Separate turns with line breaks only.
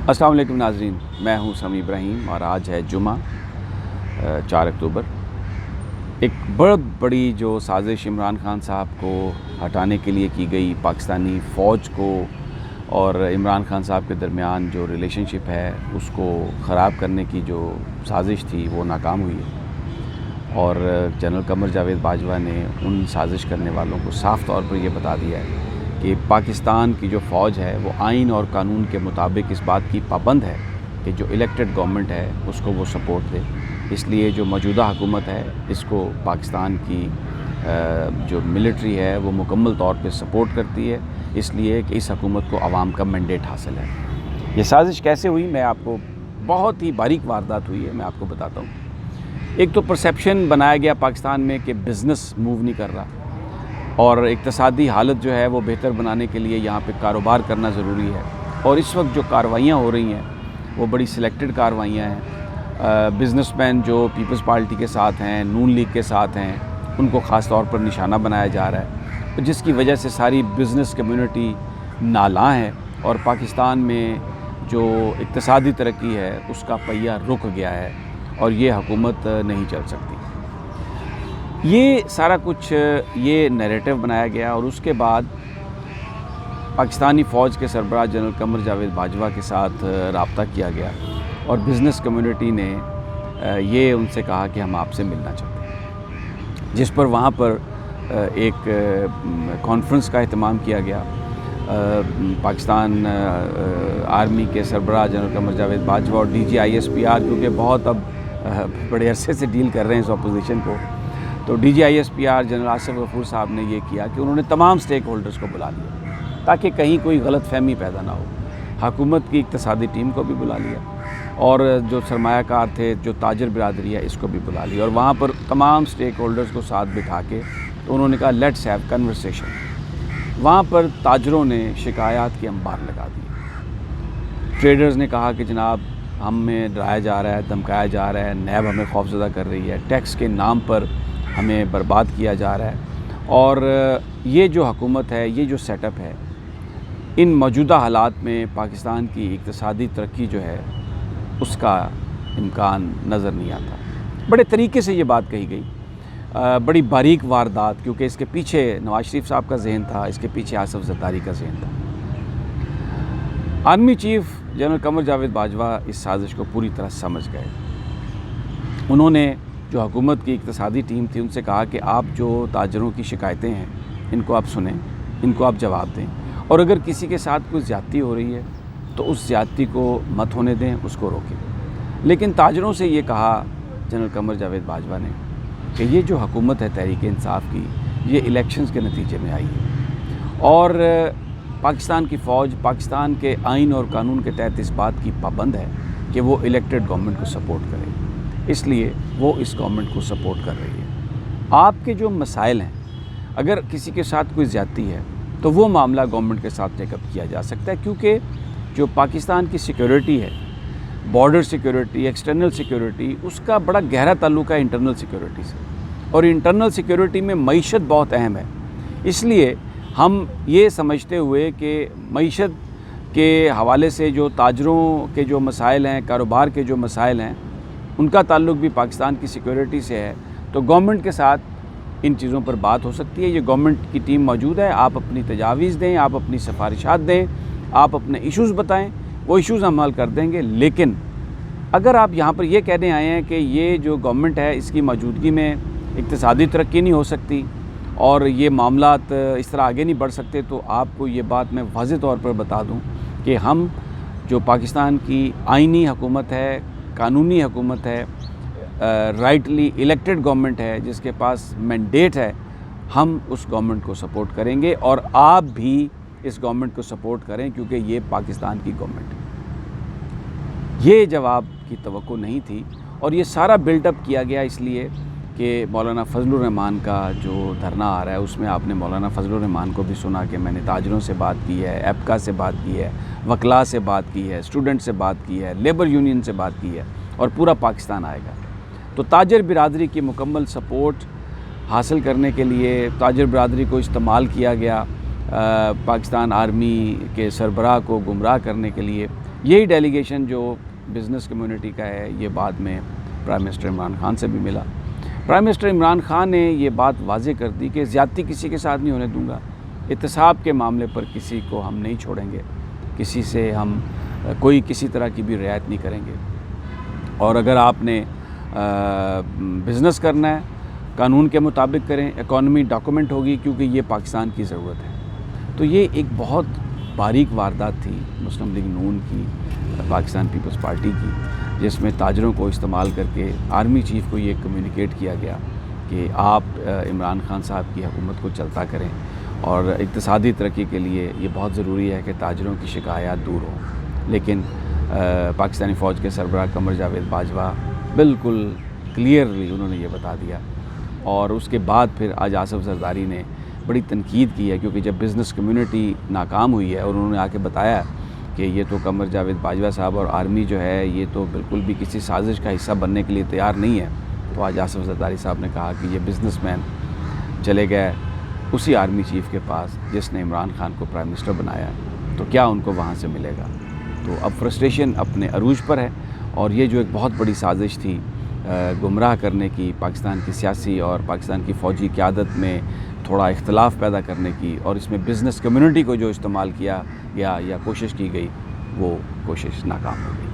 अस्सलाम वालेकुम नाज़रीन, मैं हूं समी इब्राहिम और आज है जुमा 4 अक्टूबर। एक बहुत बड़ी जो साजिश इमरान खान साहब को हटाने के लिए की गई, पाकिस्तानी फ़ौज को और इमरान खान साहब के दरमियान जो रिलेशनशिप है उसको ख़राब करने की जो साजिश थी वो नाकाम हुई है। और जनरल कमर जावेद बाजवा ने उन साजिश करने वालों को साफ़ तौर पर यह बता दिया है कि पाकिस्तान की जो फ़ौज है वो आइन और कानून के मुताबिक इस बात की पाबंद है कि जो इलेक्टेड गवर्नमेंट है उसको वो सपोर्ट दे। इसलिए जो मौजूदा हुकूमत है इसको पाकिस्तान की जो मिलिट्री है वो मुकम्मल तौर पे सपोर्ट करती है, इसलिए कि इस हुकूमत को आवाम का मैंडेट हासिल है। ये साजिश कैसे हुई, मैं आपको बहुत ही बारीक वारदात हुई है, मैं आपको बताता हूँ। एक तो परसेप्शन बनाया गया पाकिस्तान में कि बिज़नेस मूव नहीं कर रहा और इक़्तिसादी हालत जो है वो बेहतर बनाने के लिए यहाँ पे कारोबार करना ज़रूरी है। और इस वक्त जो कार्रवाइयाँ हो रही हैं वो बड़ी सिलेक्टेड कार्रवाइयाँ हैं। बिज़नेसमैन जो पीपल्स पार्टी के साथ हैं, नून लीग के साथ हैं, उनको ख़ास तौर पर निशाना बनाया जा रहा है, तो जिसकी वजह से सारी बिज़नेस कम्युनिटी नाला है और पाकिस्तान में जो इक़्तिसादी तरक्की है उसका पहिया रुक गया है और ये हुकूमत नहीं चल सकती। ये सारा कुछ ये नैरेटिव बनाया गया और उसके बाद पाकिस्तानी फ़ौज के सरबराह जनरल कमर जावेद बाजवा के साथ रब्ता किया गया और बिज़नेस कम्युनिटी ने ये उनसे कहा कि हम आपसे मिलना चाहते हैं, जिस पर वहाँ पर एक कॉन्फ्रेंस का एहतमाम किया गया। पाकिस्तान आर्मी के सरबराह जनरल कमर जावेद बाजवा और DGISPR, क्योंकि बहुत अब बड़े अरसे से डील कर रहे हैं इस अपोजिशन को, तो DGISPR जनरल आसिफ गफूर साहब ने ये किया कि उन्होंने तमाम स्टेक होल्डर्स को बुला लिया ताकि कहीं कोई गलत फहमी पैदा ना हो। हुकूमत की इक़्तिसादी टीम को भी बुला लिया और जो सरमायाकार थे, जो ताजर बिरादरी है, इसको भी बुला लिया और वहाँ पर तमाम स्टेक होल्डर्स को साथ बिठा के तो उन्होंने कहा लेट्स हैव कन्वर्सेशन। वहाँ पर ताजरों ने शिकायत की अंबार लगा दी। ट्रेडर्स ने कहा कि जनाब हमें डराया जा रहा है, धमकाया जा रहा है, नैब हमें खौफजदा कर रही है, टैक्स के नाम पर हमें बर्बाद किया जा रहा है। और ये जो हुकूमत है, ये जो सेटअप है, इन मौजूदा हालात में पाकिस्तान की इक़्तिसादी तरक्की जो है उसका इम्कान नज़र नहीं आता। बड़े तरीके से ये बात कही गई, बड़ी बारीक वारदात, क्योंकि इसके पीछे नवाज शरीफ साहब का जहन था, इसके पीछे आसिफ ज़रदारी का जहन था। Army chief general Qamar Javed Bajwa इस साजिश को पूरी तरह समझ गए। उन्होंने जो हुकूमत की इक़्तिसादी टीम थी उनसे कहा कि आप जो ताजरों की शिकायतें हैं इनको आप सुनें, इनको आप जवाब दें और अगर किसी के साथ कोई ज़्यादती हो रही है तो उस ज़्यादती को मत होने दें, उसको रोकें। लेकिन ताजरों से ये कहा जनरल कमर जावेद बाजवा ने कि ये जो हुकूमत है तहरीक इंसाफ की, ये इलेक्शंस के नतीजे में आई है और पाकिस्तान की फ़ौज पाकिस्तान के आइन और कानून के तहत इस बात की पाबंद है कि वो इलेक्टेड गवर्नमेंट को सपोर्ट करे, इसलिए वो इस गवर्नमेंट को सपोर्ट कर रही है। आपके जो मसाइल हैं, अगर किसी के साथ कोई ज़्यादती है तो वो मामला गवर्नमेंट के साथ टेकअप किया जा सकता है, क्योंकि जो पाकिस्तान की सिक्योरिटी है, बॉर्डर सिक्योरिटी, एक्सटर्नल सिक्योरिटी, उसका बड़ा गहरा ताल्लुक है इंटरनल सिक्योरिटी से और इंटरनल सिक्योरिटी में मईशत बहुत अहम है। इसलिए हम ये समझते हुए कि मईशत के हवाले से जो ताजरों के जो मसाइल हैं, कारोबार के जो मसाइल हैं, उनका ताल्लुक भी पाकिस्तान की सिक्योरिटी से है, तो गवर्नमेंट के साथ इन चीज़ों पर बात हो सकती है। ये गवर्नमेंट की टीम मौजूद है, आप अपनी तजावीज़ दें, आप अपनी सिफारिशात दें, आप अपने इश्यूज़ बताएं, वो इश्यूज़ हम हल कर देंगे। लेकिन अगर आप यहाँ पर ये कहने आए हैं कि ये जो गवर्नमेंट है इसकी मौजूदगी में इक़्तिसादी तरक्की नहीं हो सकती और ये मामलात इस तरह आगे नहीं बढ़ सकते, तो आपको ये बात मैं वाज़ेह तौर पर बता दूँ कि हम जो पाकिस्तान की आइनी हुकूमत है, कानूनी हुकूमत है, राइटली इलेक्टेड गवर्नमेंट है, जिसके पास मैंडेट है, हम उस गवर्नमेंट को सपोर्ट करेंगे और आप भी इस गवर्नमेंट को सपोर्ट करें, क्योंकि ये पाकिस्तान की गवर्नमेंट है। ये जवाब की तवक्को नहीं थी और ये सारा बिल्डअप किया गया इसलिए कि मौलाना फजलुर रहमान का जो धरना आ रहा है उसमें आपने मौलाना फजलुर रहमान को भी सुना कि मैंने ताजरों से बात की है, एप्का से बात की है, वकला से बात की है, स्टूडेंट से बात की है, लेबर यूनियन से बात की है और पूरा पाकिस्तान आएगा। तो ताजर बिरादरी की मुकम्मल सपोर्ट हासिल करने के लिए ताजर बिरादरी को इस्तेमाल किया गया पाकिस्तान आर्मी के सरबराह को गुमराह करने के लिए, یہی ڈیلیگیشن جو بزنس کمیونٹی کا ہے یہ بعد میں پرائم منسٹر عمران خان سے بھی ملا۔ پرائم منسٹر عمران خان نے یہ بات واضح کر دی کہ زیادتی کسی کے ساتھ نہیں ہونے دوں گا، احتساب کے معاملے پر کسی کو ہم نہیں چھوڑیں گے، کسی سے ہم کوئی کسی طرح کی بھی رعایت نہیں کریں گے، اور اگر آپ نے بزنس کرنا ہے قانون کے مطابق کریں، اکانومی ڈاکومنٹ ہوگی کیونکہ یہ پاکستان کی ضرورت ہے۔ تو یہ ایک بہت باریک واردات تھی مسلم لیگ نون کی، پاکستان پیپلز پارٹی کی، جس میں تاجروں کو استعمال کر کے آرمی چیف کو یہ کمیونیکیٹ کیا گیا کہ آپ عمران خان صاحب کی حکومت کو چلتا کریں، اور اقتصادی ترقی کے لیے یہ بہت ضروری ہے کہ تاجروں کی شکایات دور ہوں۔ لیکن پاکستانی فوج کے سربراہ قمر جاوید باجوہ بالکل کلیئرلی انہوں نے یہ بتا دیا، اور اس کے بعد پھر آج آصف زرداری نے بڑی تنقید کی ہے، کیونکہ جب بزنس کمیونٹی ناکام ہوئی ہے اور انہوں نے آ کے بتایا کہ یہ تو قمر جاوید باجوہ صاحب اور آرمی جو ہے یہ تو بالکل بھی کسی سازش کا حصہ بننے کے لیے تیار نہیں ہے، تو آج آصف زرداری صاحب نے کہا کہ یہ بزنس مین چلے گئے اسی آرمی چیف کے پاس جس نے عمران خان کو پرائم منسٹر بنایا، تو کیا ان کو وہاں سے ملے گا؟ تو اب فرسٹریشن اپنے عروج پر ہے، اور یہ جو ایک بہت بڑی سازش تھی گمراہ کرنے کی، پاکستان کی سیاسی اور پاکستان کی فوجی قیادت میں تھوڑا اختلاف پیدا کرنے کی، اور اس میں بزنس کمیونٹی کو جو استعمال کیا گیا یا کوشش کی گئی، وہ کوشش ناکام ہو گئی۔